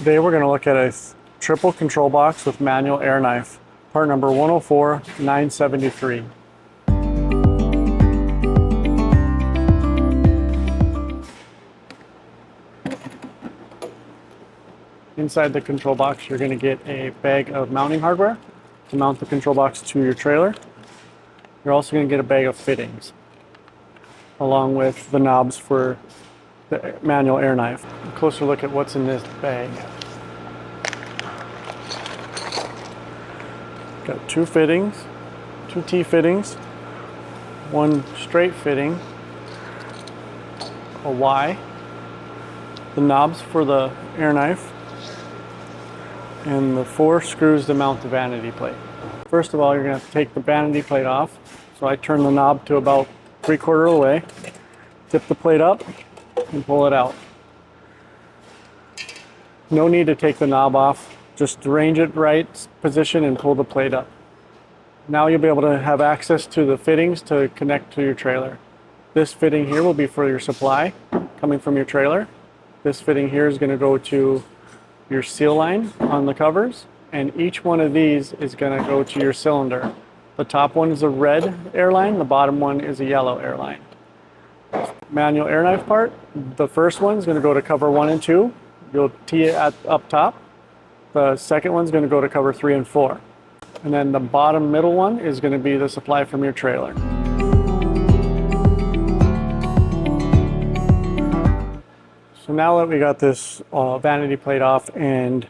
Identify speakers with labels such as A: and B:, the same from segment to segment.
A: Today we're going to look at a triple control box with manual air knife, part number 104973. Inside the control box you're going to get a bag of mounting hardware to mount the control box to your trailer. You're also going to get a bag of fittings along with the knobs for the manual air knife. A closer look at what's in this bag. Got two fittings, two T-fittings, one straight fitting, a Y, the knobs for the air knife, and the 4 screws to mount the vanity plate. First of all, you're going to have to take the vanity plate off. So I turn the knob to about 3/4 of the way, tip the plate up, and pull it out. No need to take the knob off. Just arrange it right position and pull the plate up. Now you'll be able to have access to the fittings to connect to your trailer. This fitting here will be for your supply coming from your trailer. This fitting here is going to go to your seal line on the covers, and each one of these is going to go to your cylinder. The top one is a red air line, the bottom one is a yellow air line. Manual air knife part, the first one is going to go to cover 1 and 2. You'll tee it up top. The second one's going to go to cover 3 and 4. And then the bottom middle one is going to be the supply from your trailer. So now that we got this vanity plate off and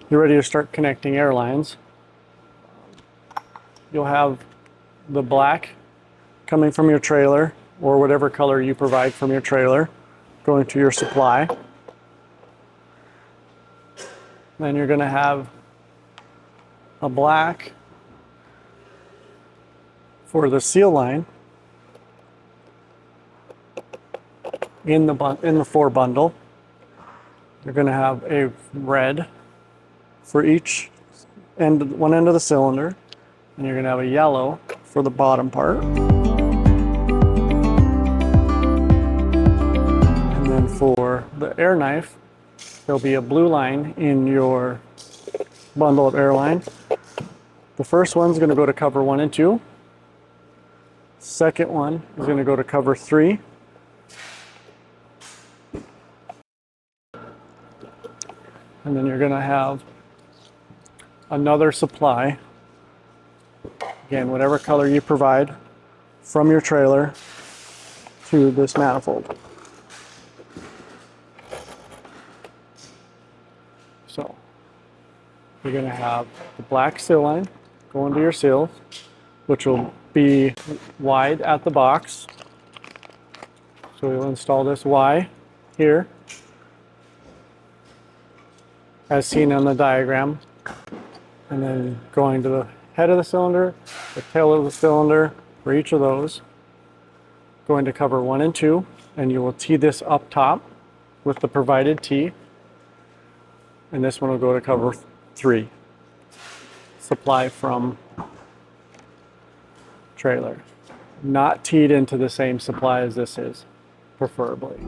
A: you're ready to start connecting air lines, you'll have the black coming from your trailer, or whatever color you provide from your trailer, going to your supply. Then you're going to have a black for the seal line in the 4 bundle. You're going to have a red for each end, one end of the cylinder, and you're going to have a yellow for the bottom part. And then for the air knife, there'll be a blue line in your bundle of air line. The first one's going to go to cover 1 and 2. Second one is going to go to cover 3. And then you're going to have another supply, again, whatever color you provide from your trailer to this manifold. So you're going to have the black seal line going to your seals, which will be wide at the box. So we'll install this Y here, as seen on the diagram, and then going to the head of the cylinder, the tail of the cylinder for each of those, going to cover 1 and 2, and you will tee this up top with the provided tee, and this one will go to cover 3, supply from trailer. Not teed into the same supply as this is, preferably.